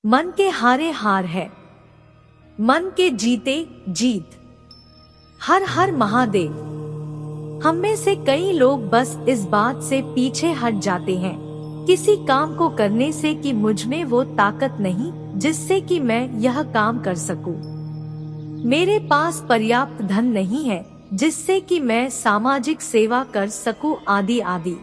मन के हारे हार है, मन के जीते जीत। हर हर महादेव। हम में से कई लोग बस इस बात से पीछे हट जाते हैं किसी काम को करने से कि मुझ में वो ताकत नहीं जिससे कि मैं यह काम कर सकूं। मेरे पास पर्याप्त धन नहीं है जिससे कि मैं सामाजिक सेवा कर सकूं, आदि आदि।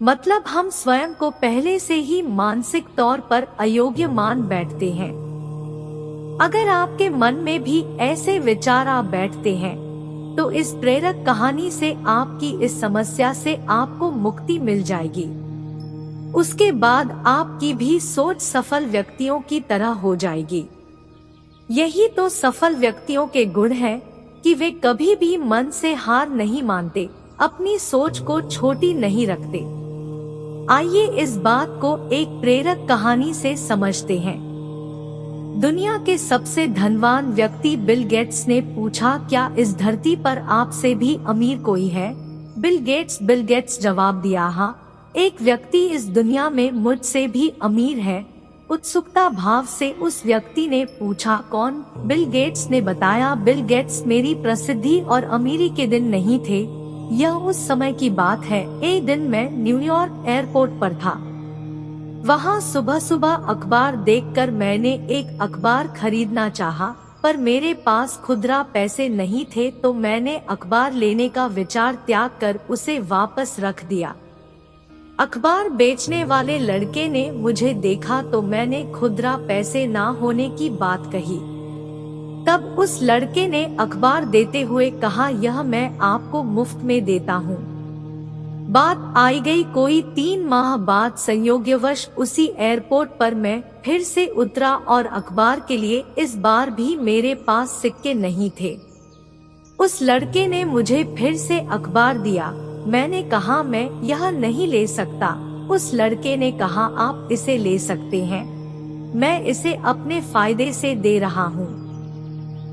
मतलब हम स्वयं को पहले से ही मानसिक तौर पर अयोग्य मान बैठते हैं। अगर आपके मन में भी ऐसे विचार आ बैठते हैं तो इस प्रेरक कहानी से आपकी इस समस्या से आपको मुक्ति मिल जाएगी। उसके बाद आपकी भी सोच सफल व्यक्तियों की तरह हो जाएगी। यही तो सफल व्यक्तियों के गुण हैं कि वे कभी भी मन से हार नहीं मानते, अपनी सोच को छोटी नहीं रखते। आइए इस बात को एक प्रेरक कहानी से समझते हैं। दुनिया के सबसे धनवान व्यक्ति बिल गेट्स ने पूछा, क्या इस धरती पर आपसे भी अमीर कोई है? बिल गेट्स जवाब दिया, हाँ, एक व्यक्ति इस दुनिया में मुझसे भी अमीर है। उत्सुकता भाव से उस व्यक्ति ने पूछा, कौन? बिल गेट्स ने बताया, बिल गेट्स मेरी प्रसिद्धि और अमीरी के दिन नहीं थे। यह उस समय की बात है, एक दिन मैं न्यूयॉर्क एयरपोर्ट पर था। वहाँ सुबह सुबह अखबार देखकर मैंने एक अखबार खरीदना चाहा, पर मेरे पास खुदरा पैसे नहीं थे तो मैंने अखबार लेने का विचार त्याग कर उसे वापस रख दिया। अखबार बेचने वाले लड़के ने मुझे देखा तो मैंने खुदरा पैसे ना होने की बात कही। तब उस लड़के ने अखबार देते हुए कहा, यह मैं आपको मुफ्त में देता हूँ। बात आई गई कोई 3 माह बाद संयोगवश उसी एयरपोर्ट पर मैं फिर से उतरा और अखबार के लिए इस बार भी मेरे पास सिक्के नहीं थे। उस लड़के ने मुझे फिर से अखबार दिया। मैंने कहा, मैं यह नहीं ले सकता। उस लड़के ने कहा, आप इसे ले सकते हैं, मैं इसे अपने फायदे से दे रहा हूँ,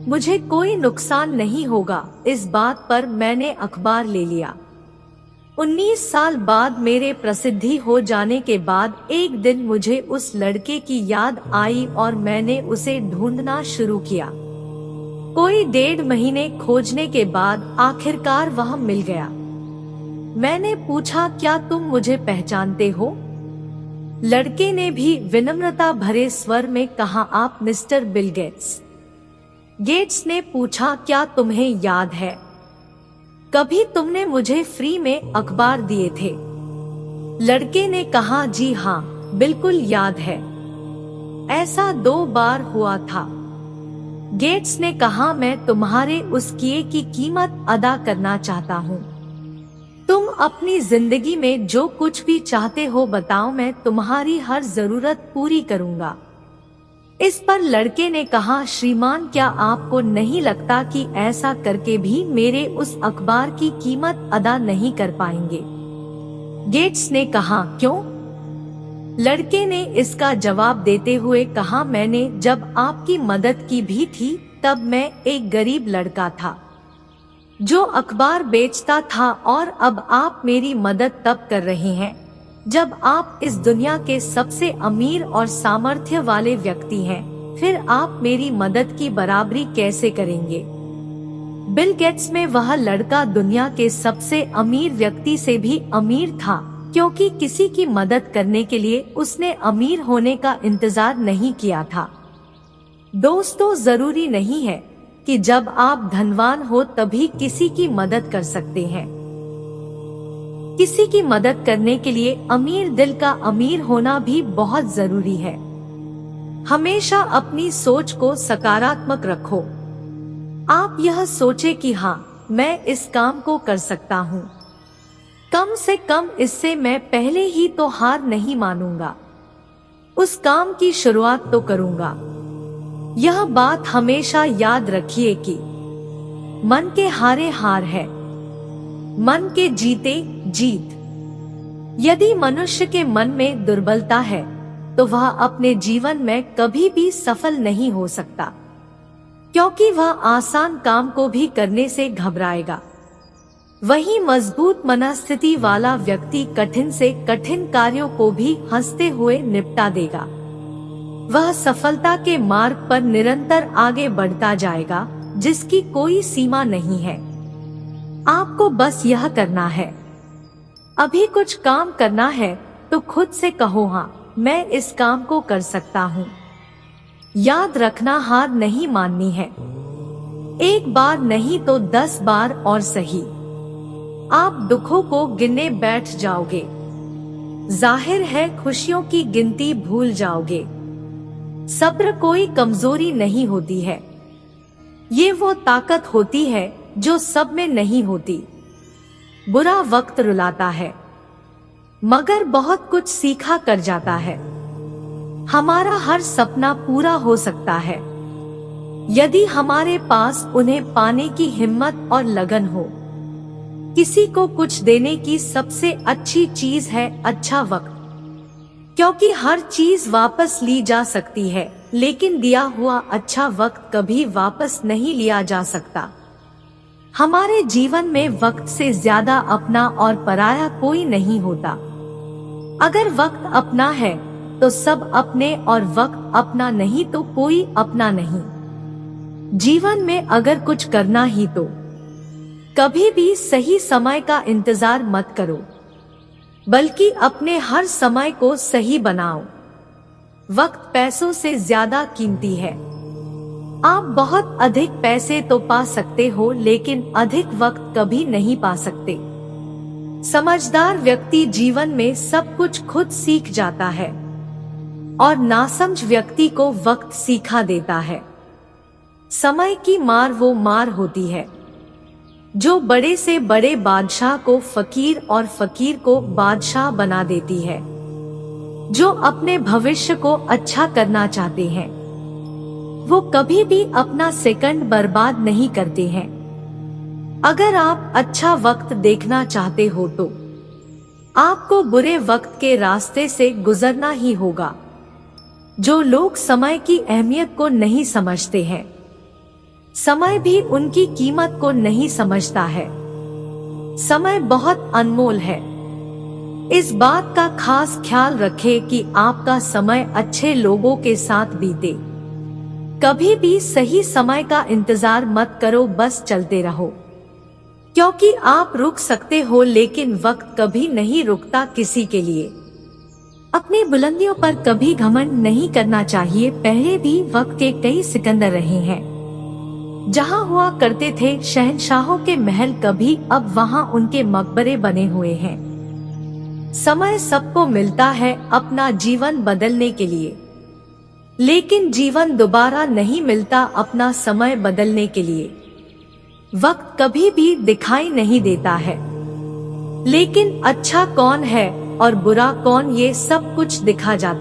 मुझे कोई नुकसान नहीं होगा। इस बात पर मैंने अखबार ले लिया। 19 साल बाद मेरे प्रसिद्धि हो जाने के बाद एक दिन मुझे उस लड़के की याद आई और मैंने उसे ढूंढना शुरू किया। कोई 1.5 महीने खोजने के बाद आखिरकार वह मिल गया। मैंने पूछा, क्या तुम मुझे पहचानते हो? लड़के ने भी विनम्रता भरे स्वर में कहा, आप मिस्टर बिल गेट्स। गेट्स ने पूछा, क्या तुम्हें याद है कभी तुमने मुझे फ्री में अखबार दिए थे? लड़के ने कहा, जी हाँ, बिल्कुल याद है, ऐसा 2 बार हुआ था। गेट्स ने कहा, मैं तुम्हारे उस किए की कीमत अदा करना चाहता हूँ। तुम अपनी जिंदगी में जो कुछ भी चाहते हो बताओ, मैं तुम्हारी हर जरूरत पूरी करूँगा। इस पर लड़के ने कहा, श्रीमान, क्या आपको नहीं लगता कि ऐसा करके भी मेरे उस अखबार की कीमत अदा नहीं कर पाएंगे? गेट्स ने कहा, क्यों? लड़के ने इसका जवाब देते हुए कहा, मैंने जब आपकी मदद की भी थी तब मैं एक गरीब लड़का था जो अखबार बेचता था, और अब आप मेरी मदद तब कर रहे हैं जब आप इस दुनिया के सबसे अमीर और सामर्थ्य वाले व्यक्ति हैं। फिर आप मेरी मदद की बराबरी कैसे करेंगे? बिल गेट्स में वह लड़का दुनिया के सबसे अमीर व्यक्ति से भी अमीर था, क्योंकि किसी की मदद करने के लिए उसने अमीर होने का इंतजार नहीं किया था। दोस्तों, जरूरी नहीं है कि जब आप धनवान हो तभी किसी की मदद कर सकते हैं। किसी की मदद करने के लिए अमीर दिल का अमीर होना भी बहुत जरूरी है। हमेशा अपनी सोच को सकारात्मक रखो। आप यह सोचे कि हाँ, मैं इस काम को कर सकता हूँ, कम से कम इससे मैं पहले ही तो हार नहीं मानूंगा, उस काम की शुरुआत तो करूंगा। यह बात हमेशा याद रखिए कि मन के हारे हार है, मन के जीते जीत। यदि मनुष्य के मन में दुर्बलता है तो वह अपने जीवन में कभी भी सफल नहीं हो सकता, क्योंकि वह आसान काम को भी करने से घबराएगा। वही मजबूत मनस्थिति वाला व्यक्ति कठिन से कठिन कार्यों को भी हंसते हुए निपटा देगा। वह सफलता के मार्ग पर निरंतर आगे बढ़ता जाएगा, जिसकी कोई सीमा नहीं है। आपको बस यह करना है। अभी कुछ काम करना है तो खुद से कहो, हाँ, मैं इस काम को कर सकता हूँ। याद रखना, हार नहीं माननी है। एक बार नहीं तो 10 बार और सही। आप दुखों को गिनने बैठ जाओगे, जाहिर है खुशियों की गिनती भूल जाओगे। सब्र कोई कमजोरी नहीं होती है, ये वो ताकत होती है जो सब में नहीं होती। बुरा वक्त रुलाता है, मगर बहुत कुछ सीखा कर जाता है। हमारा हर सपना पूरा हो सकता है, यदि हमारे पास उन्हें पाने की हिम्मत और लगन हो। किसी को कुछ देने की सबसे अच्छी चीज है अच्छा वक्त, क्योंकि हर चीज वापस ली जा सकती है, लेकिन दिया हुआ अच्छा वक्त कभी वापस नहीं लिया जा सकता। हमारे जीवन में वक्त से ज्यादा अपना और पराया कोई नहीं होता। अगर वक्त अपना है तो सब अपने, और वक्त अपना नहीं तो कोई अपना नहीं। जीवन में अगर कुछ करना ही तो कभी भी सही समय का इंतजार मत करो, बल्कि अपने हर समय को सही बनाओ। वक्त पैसों से ज्यादा कीमती है। आप बहुत अधिक पैसे तो पा सकते हो, लेकिन अधिक वक्त कभी नहीं पा सकते। समझदार व्यक्ति जीवन में सब कुछ खुद सीख जाता है, और नासमझ व्यक्ति को वक्त सिखा देता है। समय की मार वो मार होती है जो बड़े से बड़े बादशाह को फकीर और फकीर को बादशाह बना देती है। जो अपने भविष्य को अच्छा करना चाहते हैं वो कभी भी अपना सेकंड बर्बाद नहीं करते हैं। अगर आप अच्छा वक्त देखना चाहते हो तो आपको बुरे वक्त के रास्ते से गुजरना ही होगा। जो लोग समय की अहमियत को नहीं समझते हैं, समय भी उनकी कीमत को नहीं समझता है। समय बहुत अनमोल है। इस बात का खास ख्याल रखें कि आपका समय अच्छे लोगों के साथ बीते। कभी भी सही समय का इंतजार मत करो, बस चलते रहो, क्योंकि आप रुक सकते हो लेकिन वक्त कभी नहीं रुकता किसी के लिए। अपनी बुलंदियों पर कभी घमंड नहीं करना चाहिए। पहले भी वक्त के कई सिकंदर रहे हैं। जहां हुआ करते थे शहंशाहों के महल, कभी अब वहां उनके मकबरे बने हुए हैं। समय सबको मिलता है अपना जीवन बदलने के लिए, लेकिन जीवन दोबारा नहीं मिलता अपना समय बदलने के लिए। वक्त कभी भी दिखाई नहीं देता है, लेकिन अच्छा कौन है और बुरा कौन, ये सब कुछ दिखा जाता है।